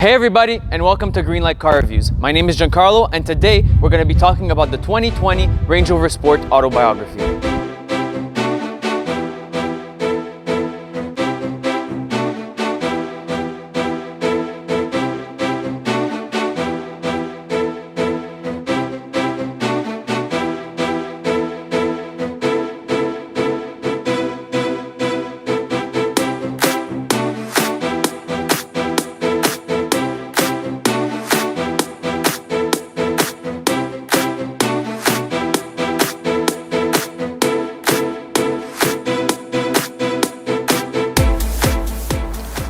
Hey everybody, and welcome to Greenlight Car Reviews. My name is Giancarlo, and today we're going to be talking about the 2020 Range Rover Sport Autobiography.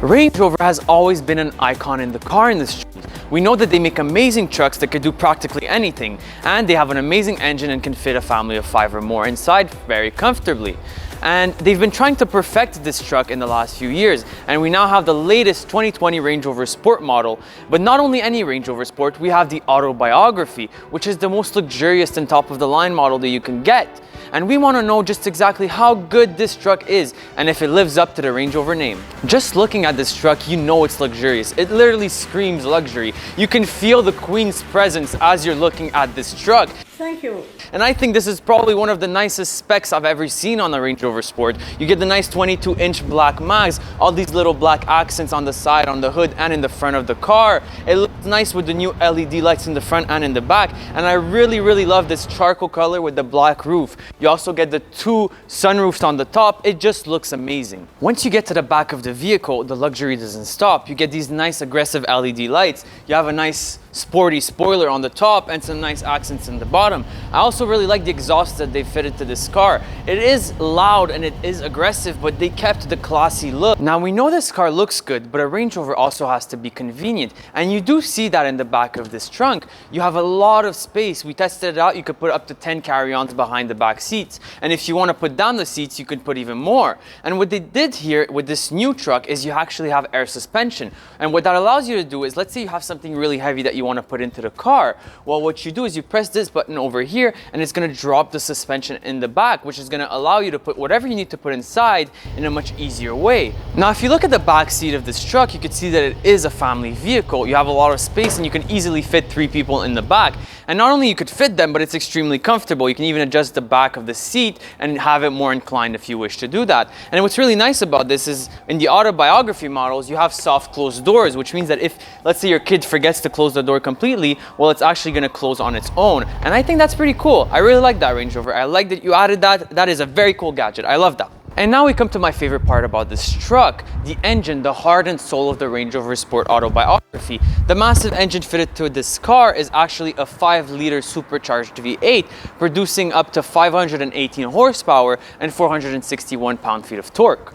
Range Rover has always been an icon in the car industry. We know that they make amazing trucks that could do practically anything, and they have an amazing engine and can fit a family of 5 or more inside very comfortably. And they've been trying to perfect this truck in the last few years, and we now have the latest 2020 Range Rover Sport model. But not only any Range Rover Sport, we have the Autobiography, which is the most luxurious and top of the line model that you can get. And we want to know just exactly how good this truck is and if it lives up to the Range Rover name. Just looking at this truck, you know it's luxurious. It literally screams luxury. You can feel the Queen's presence as you're looking at this truck. Thank you. And I think this is probably one of the nicest specs I've ever seen on the Range Rover Sport. You get the nice 22-inch black mags, all these little black accents on the side, on the hood, and in the front of the car. It looks nice with the new LED lights in the front and in the back. And I really love this charcoal color with the black roof. You also get the 2 sunroofs on the top. It just looks amazing. Once you get to the back of the vehicle, the luxury doesn't stop. You get these nice aggressive LED lights. You have a nice sporty spoiler on the top and some nice accents in the bottom. I also really like the exhaust that they fitted to this car. It is loud and it is aggressive, but they kept the classy look. Now we know this car looks good, but a Range Rover also has to be convenient. And you do see that in the back of this trunk. You have a lot of space. We tested it out. You could put up to 10 carry-ons behind the back seats. And if you want to put down the seats, you could put even more. And what they did here with this new truck is you actually have air suspension. And what that allows you to do is, let's say you have something really heavy that you want to put into the car. Well, what you do is you press this button over here and it's going to drop the suspension in the back, which is going to allow you to put whatever you need to put inside in a much easier way. Now, if you look at the back seat of this truck, you can see that it is a family vehicle. You have a lot of space and you can easily fit 3 people in the back. And not only you could fit them, but it's extremely comfortable. You can even adjust the back of the seat and have it more inclined if you wish to do that. And what's really nice about this is in the Autobiography models, you have soft closed doors, which means that if, let's say your kid forgets to close the door completely, well, it's actually going to close on its own. And I think that's pretty cool. I really like that, Range Rover. I like that you added that. That is a very cool gadget. I love that. And now we come to my favorite part about this truck, the engine, the heart and soul of the Range Rover Sport Autobiography. The massive engine fitted to this car is actually a 5-liter supercharged V8, producing up to 518 horsepower and 461 pound-feet of torque.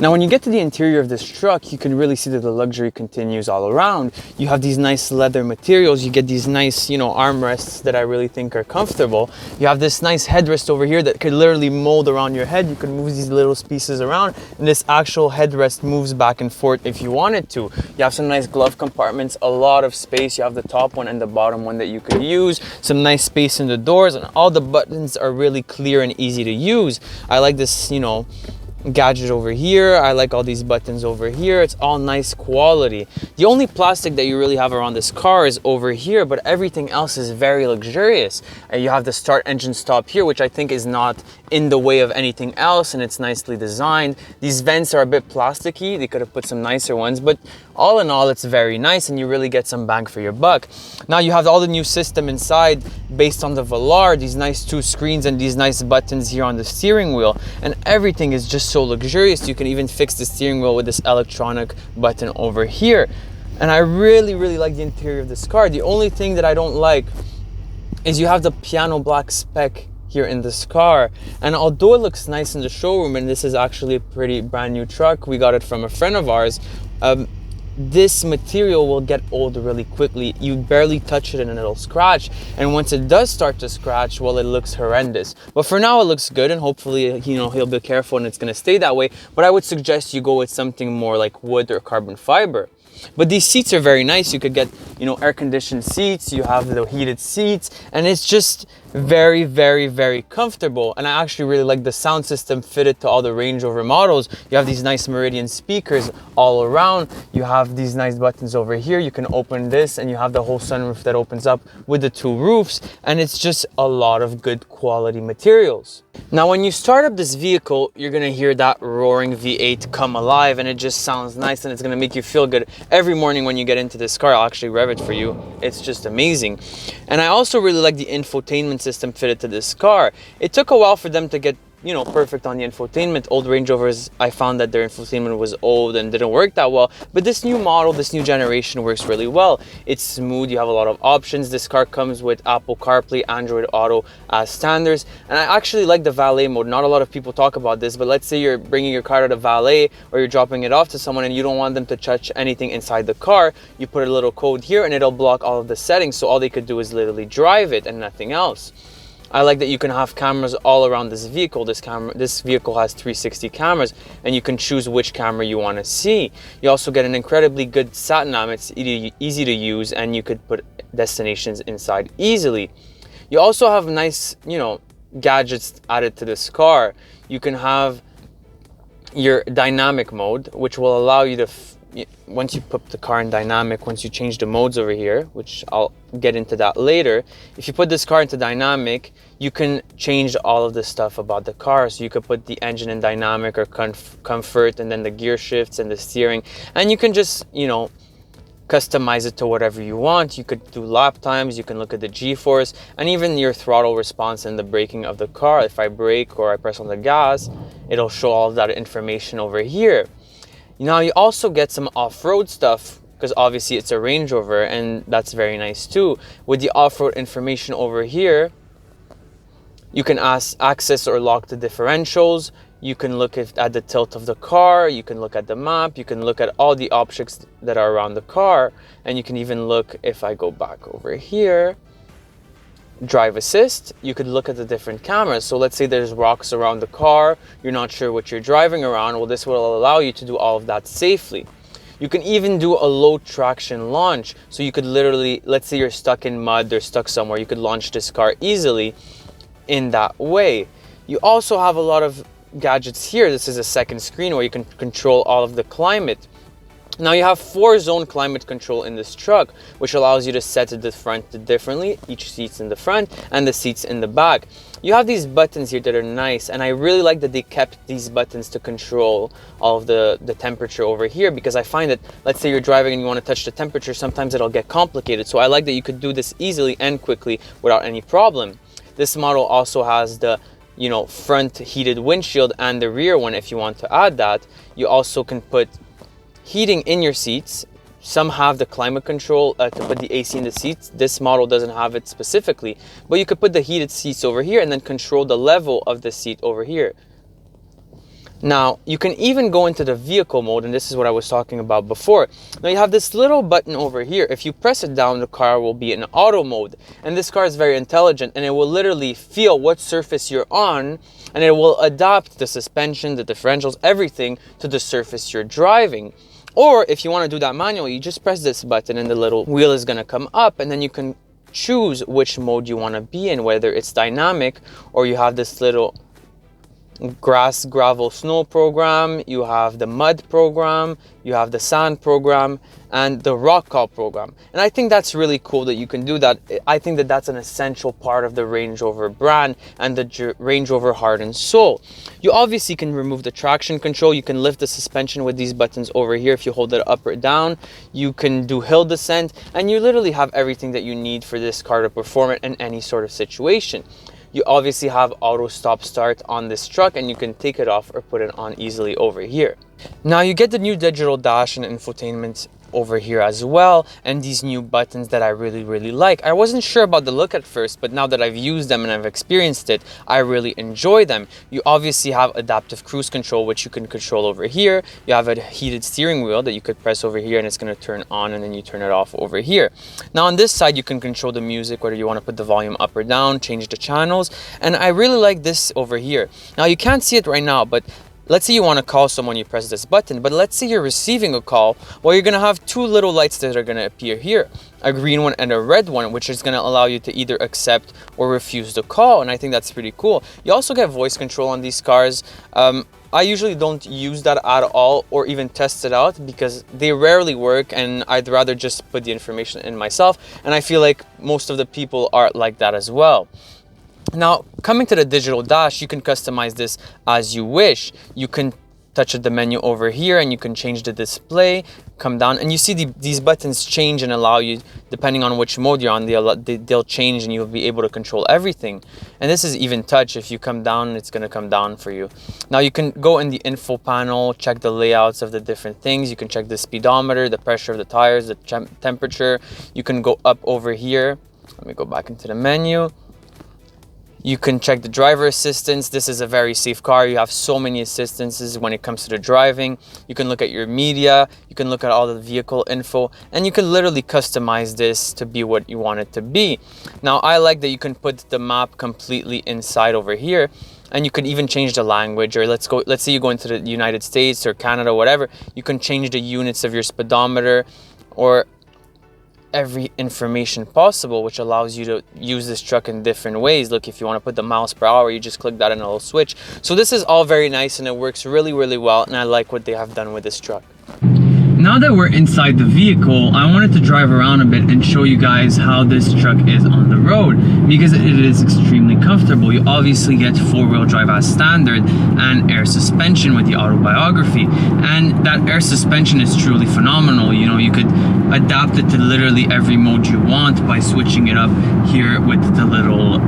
Now, when you get to the interior of this truck, you can really see that the luxury continues all around. You have these nice leather materials. You get these nice, armrests that I really think are comfortable. You have this nice headrest over here that could literally mold around your head. You can move these little pieces around, and this actual headrest moves back and forth if you wanted to. You have some nice glove compartments, a lot of space. You have the top one and the bottom one that you could use. Some nice space in the doors, and all the buttons are really clear and easy to use. I like this, gadget over here. I like all these buttons over here. It's all nice quality. The only plastic that you really have around this car is over here, but everything else is very luxurious. You have the start engine stop here, which I think is not in the way of anything else, and it's nicely designed. These vents are a bit plasticky. They could have put some nicer ones, but all in all, it's very nice and you really get some bang for your buck. Now you have all the new system inside based on the Velar, these nice 2 screens and these nice buttons here on the steering wheel, and everything is just so luxurious. You can even fix the steering wheel with this electronic button over here. And I really like the interior of this car. The only thing that I don't like is you have the piano black spec here in this car, and although it looks nice in the showroom, and this is actually a pretty brand new truck, we got it from a friend of ours, this material will get old really quickly. You barely touch it and it'll scratch, and once it does start to scratch, well, it looks horrendous. But for now it looks good, and hopefully he'll be careful and it's going to stay that way. But I would suggest you go with something more like wood or carbon fiber. But these seats are very nice. You could get you know, air conditioned seats, you have the heated seats, and it's just very, very, very comfortable. And I actually really like the sound system fitted to all the Range Rover models. You have these nice Meridian speakers all around. You have these nice buttons over here. You can open this and you have the whole sunroof that opens up with the two roofs, and it's just a lot of good quality materials. Now, when you start up this vehicle, you're gonna hear that roaring V8 come alive, and it just sounds nice, and it's gonna make you feel good every morning when you get into this car. I'll actually rev it for you. It's just amazing. And I also really like the infotainment system fitted to this car. It took a while for them to get, you know, perfect on the infotainment. Old Range Rovers, I found that their infotainment was old and didn't work that well, but this new model, this new generation works really well. It's smooth, you have a lot of options. This car comes with Apple CarPlay, Android Auto as standards, and I actually like the valet mode. Not a lot of people talk about this, but let's say you're bringing your car to the valet or you're dropping it off to someone and you don't want them to touch anything inside the car. You put a little code here and it'll block all of the settings, so all they could do is literally drive it and nothing else. I like that you can have cameras all around this vehicle. This vehicle has 360 cameras, and you can choose which camera you want to see. You also get an incredibly good sat nav. It's easy to use, and you could put destinations inside easily. You also have nice, you know, gadgets added to this car. You can have your dynamic mode, which will allow you to once you put the car in dynamic, once you change the modes over here, which I'll get into that later, if you put this car into dynamic, you can change all of the stuff about the car. So you could put the engine in dynamic or comfort, and then the gear shifts and the steering, and you can just, you know, customize it to whatever you want. You could do lap times, you can look at the G-force, and even your throttle response and the braking of the car. If I brake or I press on the gas, it'll show all of that information over here. Now you also get some off-road stuff, because obviously it's a Range Rover, and that's very nice too. With the off-road information over here, you can access or lock the differentials. You can look at the tilt of the car, you can look at the map, you can look at all the objects that are around the car, and you can even look, if I go back over here, drive assist, you could look at the different cameras. So let's say there's rocks around the car, you're not sure what you're driving around, well, this will allow you to do all of that safely. You can even do a low traction launch, so you could literally, let's say you're stuck in mud or stuck somewhere, you could launch this car easily in that way. You also have a lot of gadgets here. This is a second screen where you can control all of the climate. Now you have 4-zone climate control in this truck, which allows you to set the front differently, each seat's in the front and the seats in the back. You have these buttons here that are nice, and I really like that they kept these buttons to control all of the temperature over here, because I find that, let's say you're driving and you want to touch the temperature, sometimes it'll get complicated. So I like that you could do this easily and quickly without any problem. This model also has the, you know, front heated windshield and the rear one if you want to add that. You also can put heating in your seats. Some have the climate control to put the AC in the seats. This model doesn't have it specifically, but you could put the heated seats over here and then control the level of the seat over here. Now, you can even go into the vehicle mode, and this is what I was talking about before. Now, you have this little button over here. If you press it down, the car will be in auto mode. And this car is very intelligent, and it will literally feel what surface you're on, and it will adapt the suspension, the differentials, everything to the surface you're driving. Or if you want to do that manually, you just press this button and the little wheel is going to come up, and then you can choose which mode you want to be in, whether it's dynamic or you have this little grass, gravel, snow program, you have the mud program, you have the sand program, and the rock call program. And I think that's really cool that you can do that. I think that that's an essential part of the Range Rover brand and the Range Rover heart and soul. You obviously can remove the traction control. You can lift the suspension with these buttons over here. If you hold it up or down, you can do hill descent, and you literally have everything that you need for this car to perform it in any sort of situation. You obviously have auto stop start on this truck, and you can take it off or put it on easily over here. Now you get the new digital dash and infotainment over here as well, and these new buttons that I really like. I wasn't sure about the look at first, but now that I've used them and I've experienced it, I really enjoy them. You obviously have adaptive cruise control, which you can control over here. You have a heated steering wheel that you could press over here and it's going to turn on, and then you turn it off over here. Now on this side, you can control the music, whether you want to put the volume up or down, change the channels, and I really like this over here. Now you can't see it right now, but let's say you want to call someone, you press this button, but let's say you're receiving a call. Well, you're going to have two little lights that are going to appear here, a green one and a red one, which is going to allow you to either accept or refuse the call. And I think that's pretty cool. You also get voice control on these cars. I usually don't use that at all or even test it out because they rarely work, and I'd rather just put the information in myself. And I feel like most of the people are like that as well. Now, coming to the digital dash, you can customize this as you wish. You can touch the menu over here and you can change the display, come down, and you see these buttons change and allow you, depending on which mode you're on, they'll change and you'll be able to control everything. And this is even touch. If you come down, it's going to come down for you. Now you can go in the info panel, check the layouts of the different things. You can check the speedometer, the pressure of the tires, the temperature. You can go up over here. Let me go back into the menu. You can check the driver assistance. This is a very safe car. You have so many assistances when it comes to the driving. You can look at your media. You can look at all the vehicle info, and you can literally customize this to be what you want it to be. Now, I like that you can put the map completely inside over here, and you could even change the language. Or let's say you go into the United States or Canada, whatever. You can change the units of your speedometer or every information possible, which allows you to use this truck in different ways. Look, if you want to put the miles per hour, you just click that in a little switch. So this is all very nice and it works really, really well, and I like what they have done with this truck. Now that we're inside the vehicle, I wanted to drive around a bit and show you guys how this truck is on the road, because it is extremely comfortable. You obviously get four-wheel drive as standard and air suspension with the Autobiography, and that air suspension is truly phenomenal. You know, you could adapt it to literally every mode you want by switching it up here with the little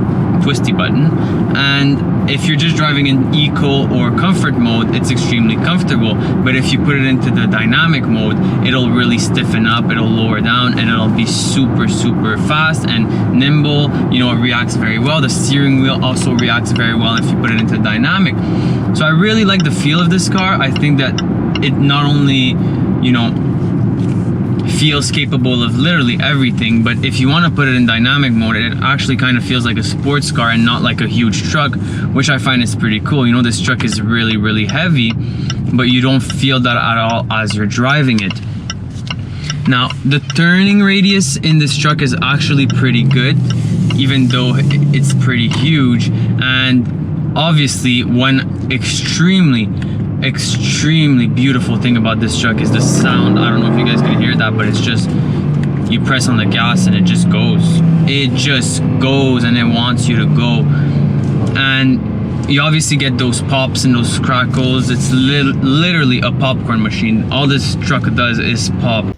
twisty button. And if you're just driving in eco or comfort mode, it's extremely comfortable. But if you put it into the dynamic mode, it'll really stiffen up, it'll lower down, and it'll be super, super fast and nimble. You know, it reacts very well. The steering wheel also reacts very well if you put it into dynamic. So I really like the feel of this car. I think that it not only, you know, feels capable of literally everything, but if you want to put it in dynamic mode, it actually kind of feels like a sports car and not like a huge truck, which I find is pretty cool. You know, this truck is really, really heavy, but you don't feel that at all as you're driving it. Now, the turning radius in this truck is actually pretty good, even though it's pretty huge. And obviously, one extremely beautiful thing about this truck is the sound. I don't know if you guys can hear that, but it's just, you press on the gas and it just goes. It just goes and it wants you to go. And you obviously get those pops and those crackles. It's literally a popcorn machine. All this truck does is pop.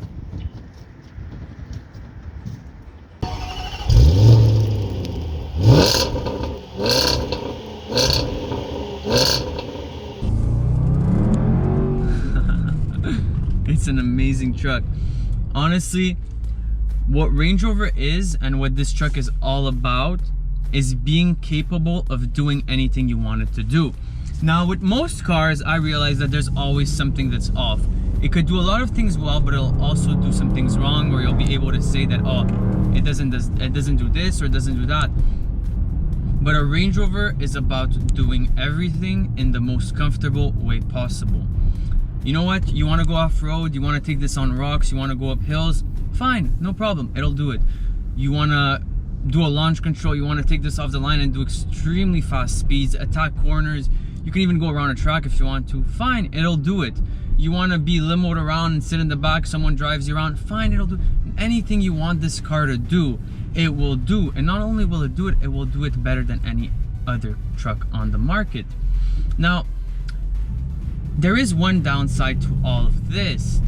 It's an amazing truck. Honestly, what Range Rover is and what this truck is all about is being capable of doing anything you want it to do. Now, with most cars, I realize that there's always something that's off. It could do a lot of things well, but it'll also do some things wrong, or you'll be able to say that, oh, it doesn't do this or it doesn't do that. But a Range Rover is about doing everything in the most comfortable way possible. You know what? You want to go off-road, you want to take this on rocks, you want to go up hills, fine, no problem, it'll do it. You want to do a launch control, you want to take this off the line and do extremely fast speeds, attack corners, you can even go around a track if you want to, fine, it'll do it. You want to be limoed around and sit in the back, someone drives you around, fine, it'll do. Anything you want this car to do, it will do. And not only will it do it, it will do it better than any other truck on the market. Now, there is one downside to all of this.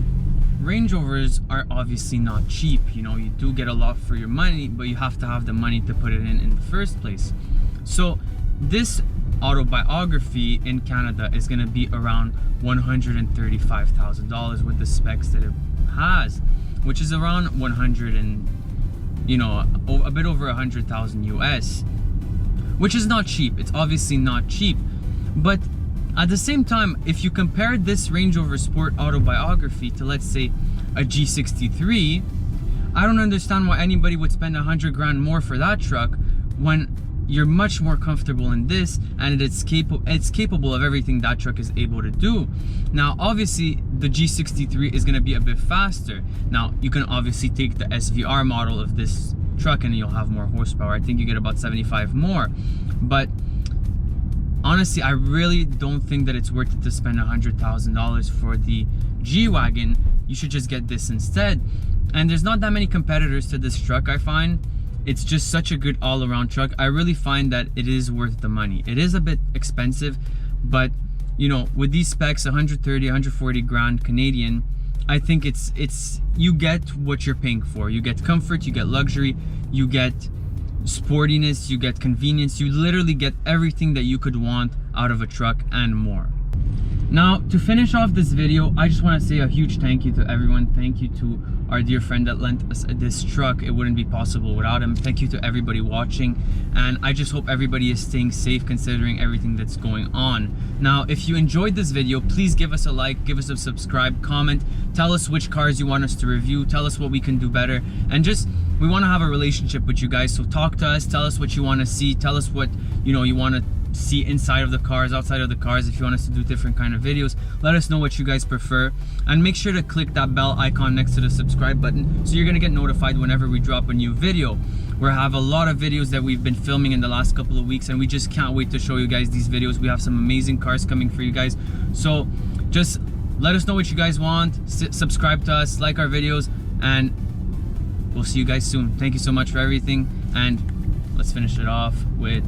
Range Rovers are obviously not cheap. You know, you do get a lot for your money, but you have to have the money to put it in the first place. So this Autobiography in Canada is going to be around $135,000 with the specs that it has, which is around 100 and, you know, a bit over 100,000 US, which is not cheap. It's obviously not cheap, but at the same time, if you compare this Range Rover Sport Autobiography to, let's say, a G63, I don't understand why anybody would spend 100 grand more for that truck when you're much more comfortable in this, and it's capable of everything that truck is able to do. Now obviously the G63 is going to be a bit faster. Now you can obviously take the SVR model of this truck and you'll have more horsepower. I think you get about 75 more, but honestly I really don't think that it's worth it to spend $100,000 for the G-Wagon. You should just get this instead. And there's not that many competitors to this truck. I find it's just such a good all-around truck. I really find that it is worth the money. It is a bit expensive, but you know, with these specs, 130, 140 grand Canadian, I think it's you get what you're paying for. You get comfort, you get luxury, you get sportiness, you get convenience. You literally get everything that you could want out of a truck and more. Now, to finish off this video, I just want to say a huge thank you to everyone. Thank you to our dear friend that lent us this truck. It wouldn't be possible without him. Thank you to everybody watching, and I just hope everybody is staying safe considering everything that's going on. Now, if you enjoyed this video, please give us a like, give us a subscribe, comment, tell us which cars you want us to review, tell us what we can do better, and just, we want to have a relationship with you guys. So talk to us, tell us what you want to see, tell us what you want to see inside of the cars, outside of the cars. If you want us to do different kind of videos, let us know what you guys prefer, and make sure to click that bell icon next to the subscribe button so you're gonna get notified whenever we drop a new video. We have a lot of videos that we've been filming in the last couple of weeks, and we just can't wait to show you guys these videos. We have some amazing cars coming for you guys, so just let us know what you guys want, subscribe to us, like our videos, and we'll see you guys soon. Thank you so much for everything, and let's finish it off with